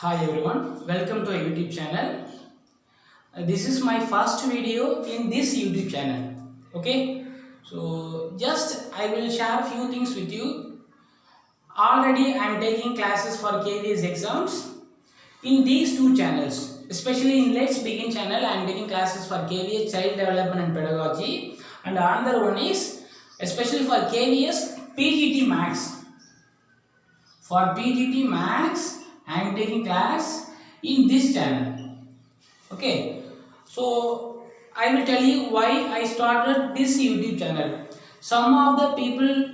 Hi everyone, welcome to our YouTube channel. This is my first video in this YouTube channel. Okay, so just I will share few things with you. Already I am taking classes for KVS exams in these two channels. Especially in Let's Begin channel, I am taking classes for KVS Child Development and Pedagogy, and another one is especially for KVS PGT Max. For PGT Max, I am taking class in this channel. Okay, so I will tell you why I started this YouTube channel. Some of the people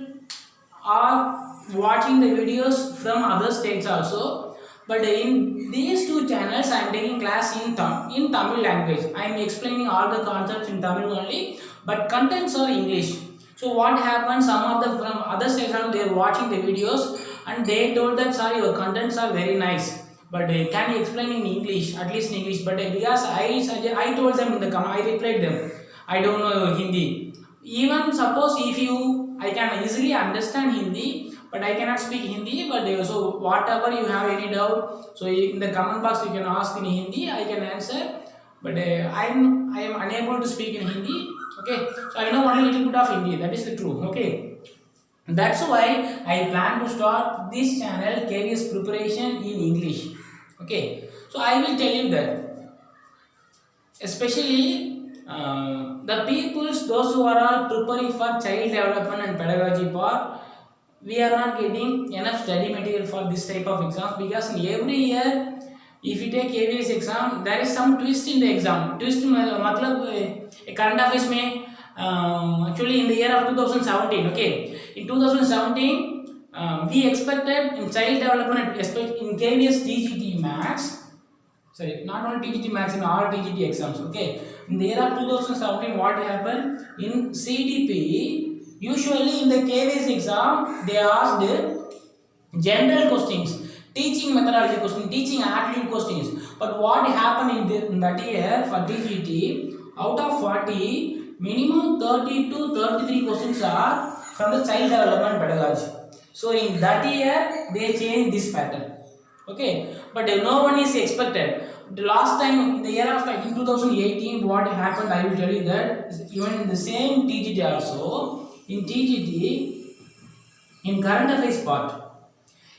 are watching the videos from other states also, but in these two channels I am taking class in Tamil language. I am explaining all the concepts in Tamil only, but contents are English. So what happens, some of them from other states they are watching the videos and they told that sir, your contents are very nice, but can you explain in English, at least in English? But because I told them in the I replied them, I don't know Hindi. Even suppose if you, I can easily understand Hindi, but I cannot speak Hindi. But so whatever you have any doubt, so in the comment box you can ask in Hindi, I can answer. But I am unable to speak in Hindi. Okay, so I know only a little bit of Hindi. That is the truth. Okay. That's why I plan to start this channel KVS preparation in English. Okay, so I will tell you that especially the peoples, those who are all preparing for child development and pedagogy part, we are not getting enough study material for this type of exams, because in every year if you take KVS exam there is some twist in the exam. Twist matlab current affairs में actually in the year of 2017. Okay, in 2017 we expected in child development, especially in KVS TGT Max, sorry, not only TGT Max, in all TGT exams. Okay, in the year of 2017 what happened in CDP, usually in the KVS exam they asked general questions, teaching methodology questions, teaching attitude questions. But what happened in that year for TGT, out of 40, minimum 30 to 33 questions are from the child development pedagogy. So in that year they changed this pattern. Okay, but no one is expected. The last time in the year of in 2018 what happened, I will tell you that even in the same TGT also, in TGT, in current affairs part,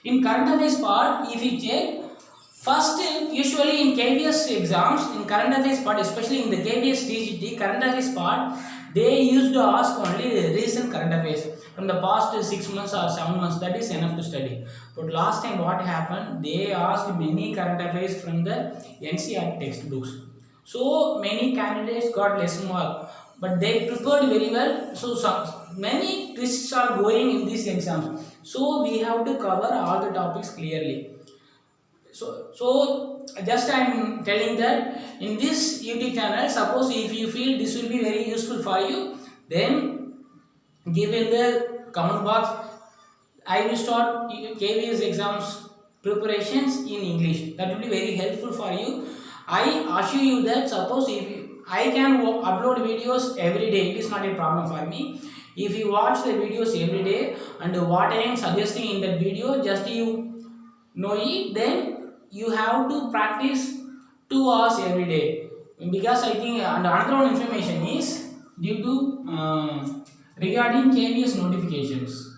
in current affairs part, if you check, first usually in KVS exams, in current affairs part, especially in the KVS TGT current affairs part, they used to ask only the recent current affairs from the past 6 months or 7 months. That is enough to study. But last time what happened, they asked many current affairs from the NCERT textbooks. So many candidates got less mark, but they prepared very well. So many twists are going in these exams. So we have to cover all the topics clearly. So just I am telling that in this YouTube channel, suppose if you feel this will be very useful for you, then give in the comment box. I will start KVS exams preparations in English. That will be very helpful for you. I assure you that suppose if I can upload videos every day, it is not a problem for me. If you watch the videos every day and what I am suggesting in that video, just you know it, then you have to practice 2 hours every day. Because I think and another one information is due to regarding KVS notifications.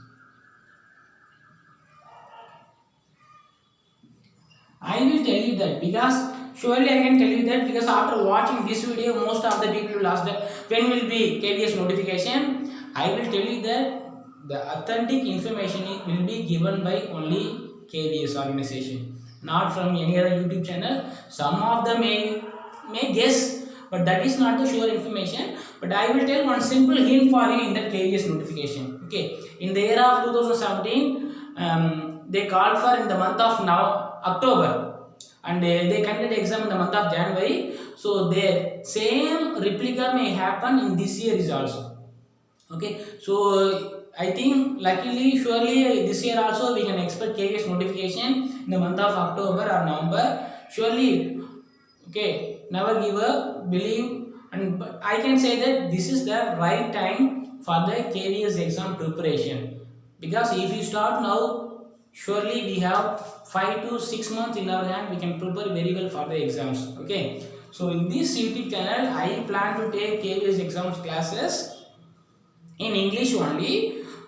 I will tell you that because surely I can tell you that because after watching this video, most of the people will ask that when will be KVS notification. I will tell you that the authentic information will be given by only KVS organization, not from any other YouTube channel. Some of them may guess, but that is not the sure information. But I will tell one simple hint for you in the KVS notification. Okay, in the year of 2017, they called for in the month of now October, and they conducted exam in the month of January. So the same replica may happen in this year is also. Okay, so I think luckily surely this year also we can expect KVS notification in the month of October or November. Surely, okay, never give up, believe, and I can say that this is the right time for the KVS exam preparation, because if you start now, surely we have 5 to 6 months in our hand. We can prepare very well for the exams. Okay, so in this YouTube channel I plan to take KVS exams classes in English only,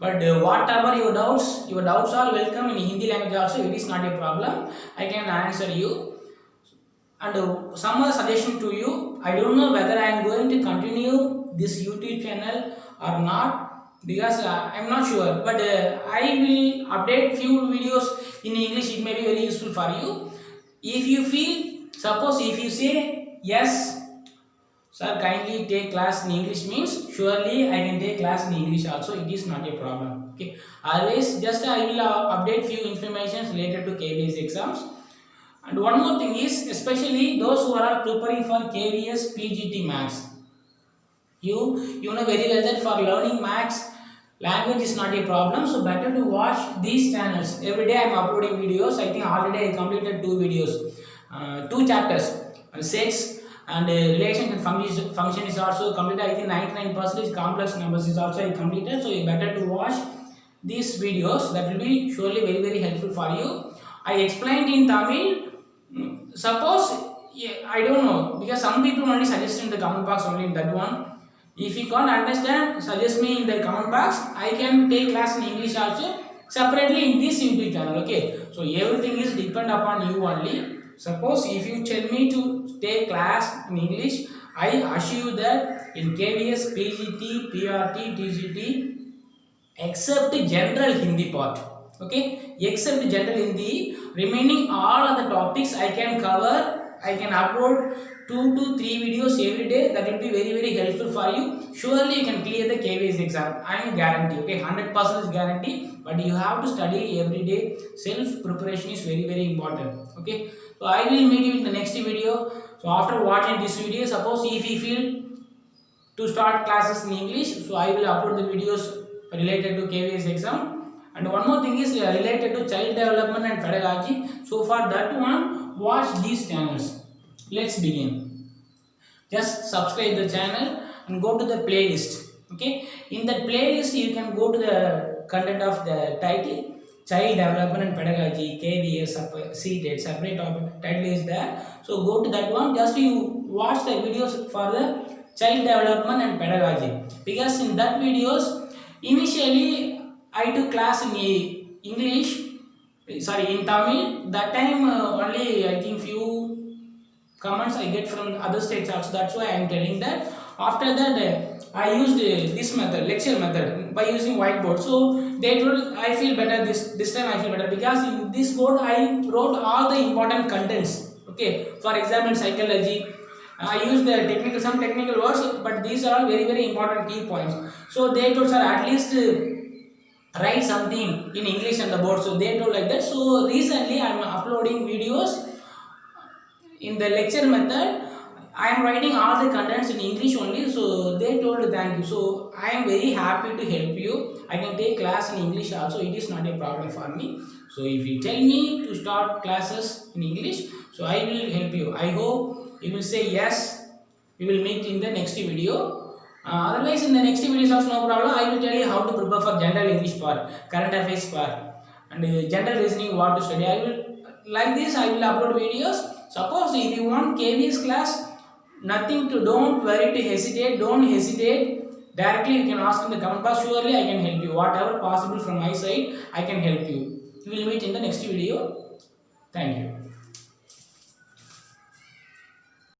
but whatever your doubts are welcome in Hindi language also. It is not a problem, I can answer you. And some other suggestion to you, I don't know whether I am going to continue this YouTube channel or not, because I am not sure, but I will update few videos in English. It may be very useful for you. If you feel, suppose if you say yes sir, kindly take class in English, means surely I can take class in English also. It is not a problem. Okay, always just I will update few information related to KVS exams. And one more thing is, especially those who are preparing for KVS PGT Maths, you know very well that for learning Maths, language is not a problem. So better to watch these channels. Every day I am uploading videos. I think already I completed 2 videos, 2 chapters, sets and relation and function is also completed. I think 99% complex numbers is also completed. So you better to watch these videos. That will be surely very very helpful for you. I explained in Tamil. Suppose I don't know, because some people only suggest in the comment box only in that one. If you can't understand, suggest me in the comment box. I can take class in English also separately in this YouTube channel. Okay, so everything is depend upon you only. Suppose if you tell me to take class in English, I assure you that in KVS, PGT, PRT, TGT, except general Hindi part, okay, except general Hindi, remaining all other topics I can cover. I can upload 2 to 3 videos every day. That will be very very helpful for you. Surely you can clear the KVS exam, I am guarantee. Okay, 100% guarantee. But you have to study every day. Self preparation is very very important. Okay, so I will meet you in the next video. So after watching this video, suppose if you feel to start classes in English, so I will upload the videos related to KVS exam. And one more thing is related to child development and pedagogy. So for that one, watch these channels. Let's begin. Just subscribe the channel and go to the playlist. Okay, in that playlist you can go to the content of the title, child development and pedagogy, KVS seated separate topic title is there. So go to that one. Just you watch the videos for the child development and pedagogy, because in that videos initially I took class in English, sorry, in Tamil. That time only I think few comments I get from other states also. That's why I am telling that. After that I used this method, lecture method, by using whiteboard. So they told I feel better this time. I feel better because in this board I wrote all the important contents. Okay, for example, psychology, I used the some technical words, but these are all very very important key points. So they told, sir, at least write something in English on the board. So they told like that. So recently I am uploading videos in the lecture method. I am writing all the contents in English only. So they told thank you. So I am very happy to help you. I can take class in English also. It is not a problem for me. So if you tell me to start classes in English, so I will help you. I hope you will say yes. We will meet in the next video. Otherwise in the next video is also no problem. I will tell you how to prepare for general English part, current affairs part, and general reasoning, what to study. I will like this. I will upload videos. Suppose if you want KVS class, nothing to, don't worry to hesitate. Don't hesitate. Directly you can ask in the comment box. Surely I can help you. Whatever possible from my side, I can help you. We will meet in the next video. Thank you.